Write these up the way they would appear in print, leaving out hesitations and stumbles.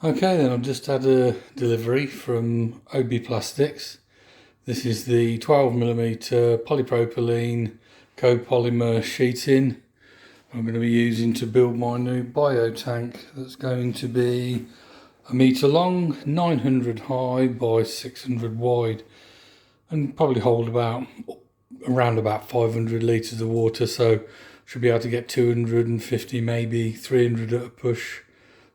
Okay, then I've just had a delivery from OB Plastics. This is the 12mm polypropylene copolymer sheeting I'm going to be using to build my new bio tank that's going to be 1 metre long, 900 high by 600 wide, and probably hold around about 500 litres of water, so should be able to get 250, maybe 300 at a push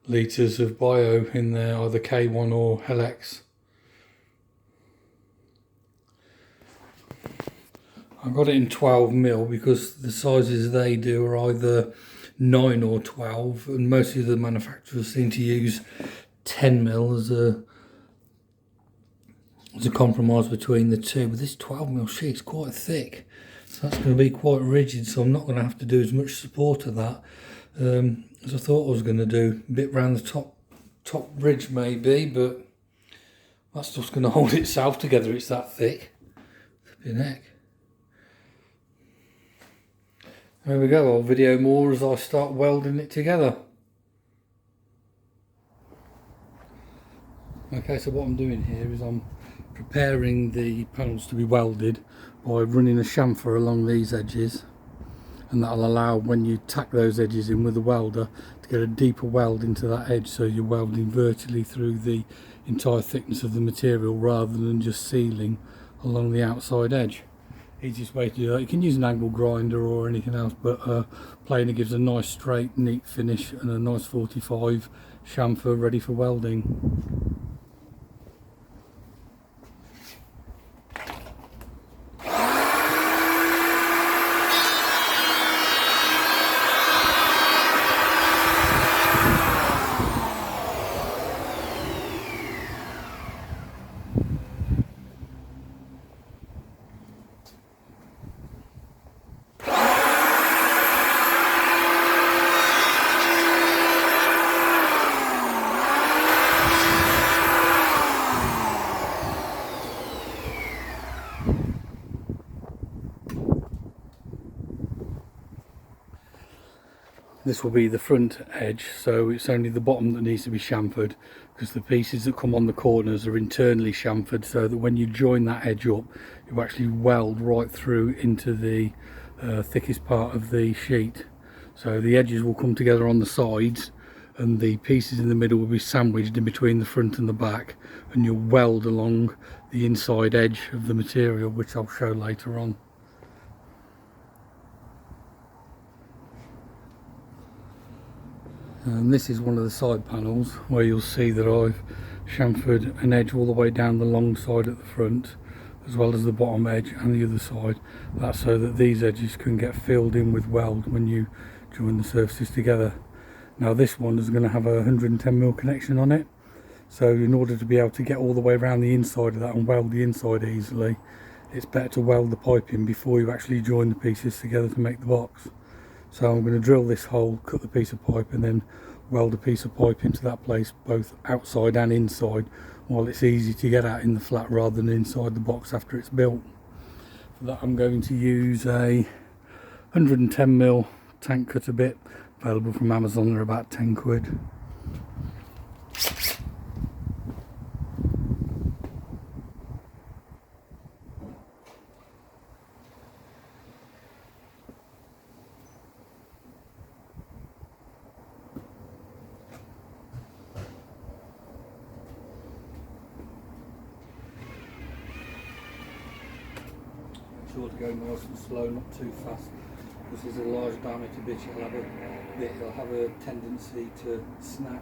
litres of bio in there, either K1 or Helex. I got it in 12mm because the sizes they do are either 9 or 12, and most of the manufacturers seem to use 10mm as a compromise between the two. But this 12mm sheet's quite thick, so that's going to be quite rigid, so I'm not going to have to do as much support of that as I thought I was going to do. A bit round the top ridge maybe, but that stuff's going to hold itself together, it's that thick. Flipping heck. There we go, I'll video more as I start welding it together. Okay, so what I'm doing here is I'm preparing the panels to be welded by running a chamfer along these edges, and that'll allow, when you tack those edges in with the welder, to get a deeper weld into that edge, so you're welding vertically through the entire thickness of the material rather than just sealing along the outside edge. Easiest way to do that. You can use an angle grinder or anything else, but planer gives a nice straight neat finish and a nice 45 chamfer ready for welding. This will be the front edge, so it's only the bottom that needs to be chamfered, because the pieces that come on the corners are internally chamfered, so that when you join that edge up, you actually weld right through into the thickest part of the sheet. So the edges will come together on the sides, and the pieces in the middle will be sandwiched in between the front and the back, and you'll weld along the inside edge of the material, which I'll show later on. And this is one of the side panels where you'll see that I've chamfered an edge all the way down the long side at the front, as well as the bottom edge and the other side. That's so that these edges can get filled in with weld when you join the surfaces together. Now this one is going to have a 110mm connection on it, so in order to be able to get all the way around the inside of that and weld the inside easily, it's better to weld the piping before you actually join the pieces together to make the box. So I'm going to drill this hole, cut the piece of pipe, and then weld a piece of pipe into that place, both outside and inside, while it's easy to get out in the flat rather than inside the box after it's built. For that I'm going to use a 110mm tank cutter bit, available from Amazon. They're about 10 quid. Sure to go nice and slow, not too fast. This is a large diameter bit, it'll have a tendency to snatch.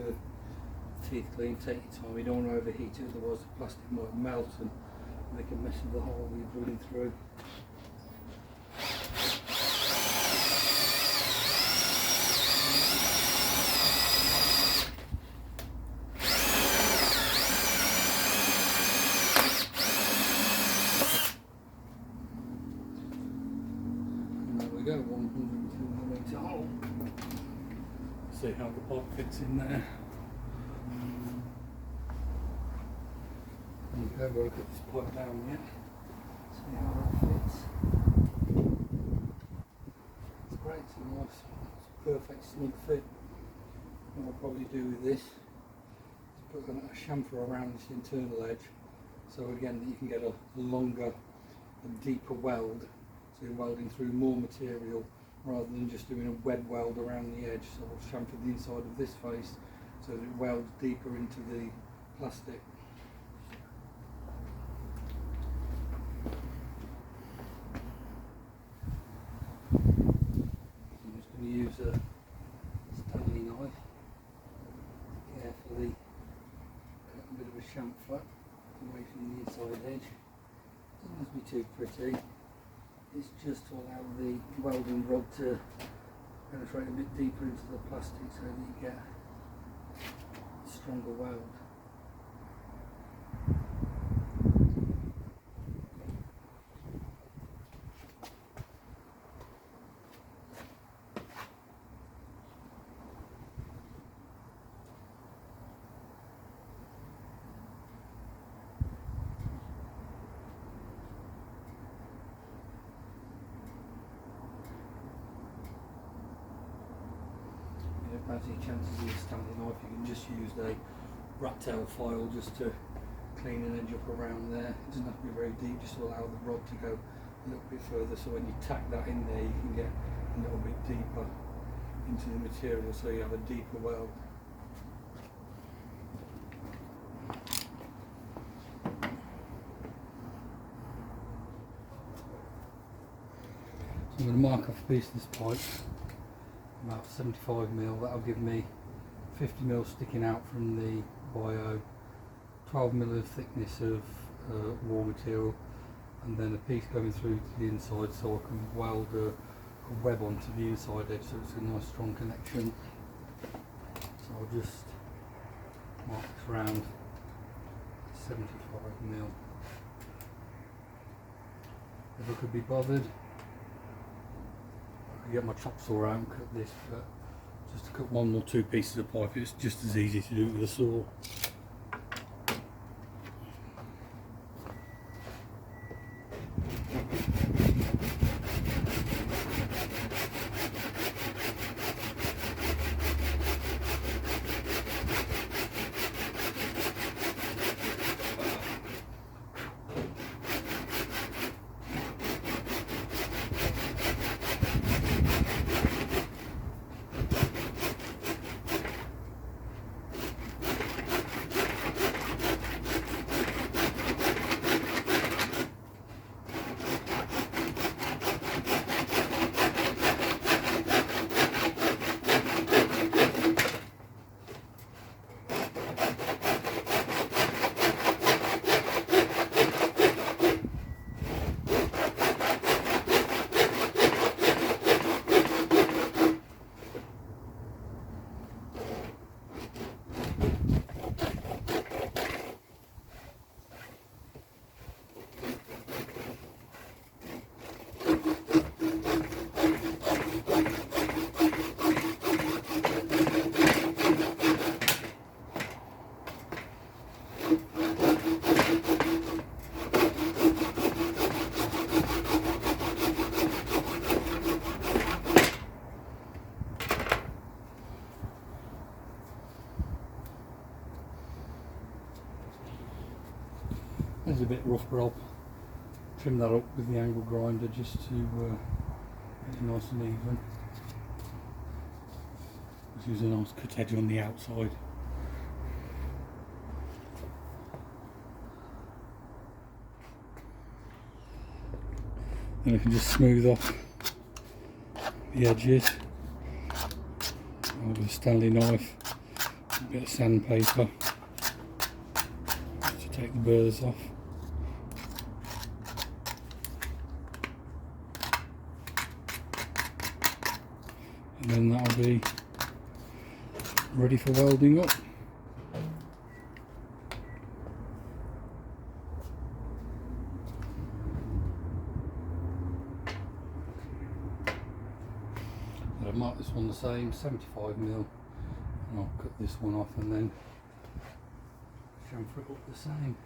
good. Teeth clean, take your time, you don't want to overheat it, otherwise the plastic might melt and make a mess of the hole you're drilling through. And there we go, 102mm hole. See how the pipe fits in there. Okay, we'll look at this pipe down yet. See how that fits. It's great, it's a nice, it's a perfect snug fit. What I'll probably do with this is put a chamfer around this internal edge, so again that you can get a longer and deeper weld, so you're welding through more material rather than just doing a wet weld around the edge. So I'll chamfer the inside of this face so that it welds deeper into the plastic. I'm just going to use a Stanley knife, carefully cut a bit of a chamfer away from the inside edge. Doesn't have to be too pretty, it's just to allow the welding rod to penetrate a bit deeper into the plastic so that you get a stronger weld. Fancy chances of your Stanley knife, you can just use a rat tail file just to clean an edge up around there. It doesn't have to be very deep, just to allow the rod to go a little bit further, so when you tack that in there you can get a little bit deeper into the material so you have a deeper weld. So I'm going to mark off a piece of this pipe, about 75mm, that'll give me 50mm sticking out from the bio, 12mm of thickness of raw material, and then a piece going through to the inside so I can weld a web onto the inside edge so it's a nice strong connection. So I'll just mark this round 75mm. If I could be bothered, I could get my chop saw out and cut this, but just to cut one or two pieces of pipe, it's just as easy to do with a saw. It's a bit rough, but I'll trim that up with the angle grinder just to get it nice and even. Just use a nice cut edge on the outside. Then I can just smooth off the edges with a Stanley knife A bit of sandpaper to take the burrs off. And then that'll be ready for welding up. And I've marked this one the same, 75mm, and I'll cut this one off and then chamfer it up the same.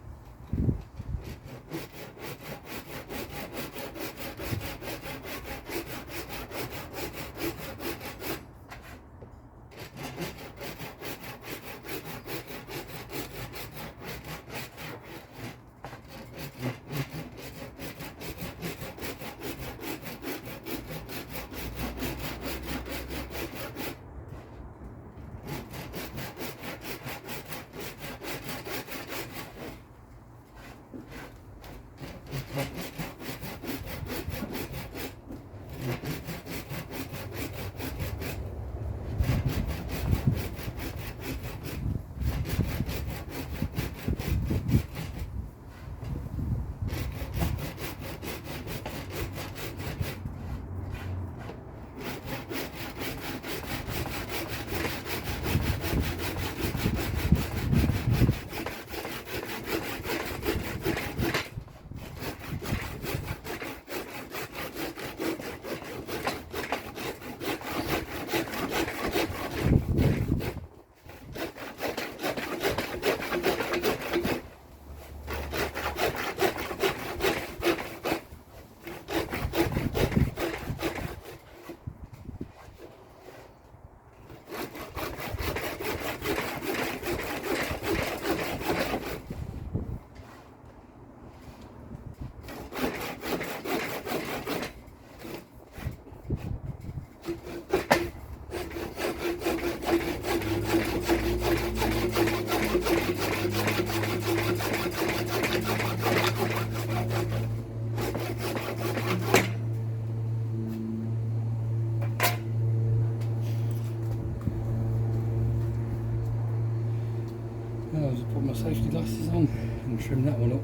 I'll just put my safety glasses on and trim that one up.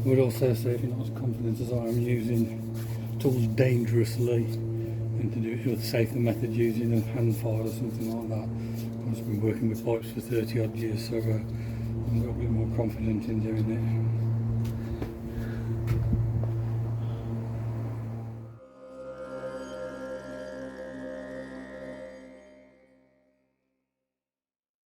I would also say, if you're not as confident as I am using tools dangerously, and to do it with a safer method using a hand file or something like that. I've been working with pipes for 30 odd years, so I'm a little bit more confident in doing it.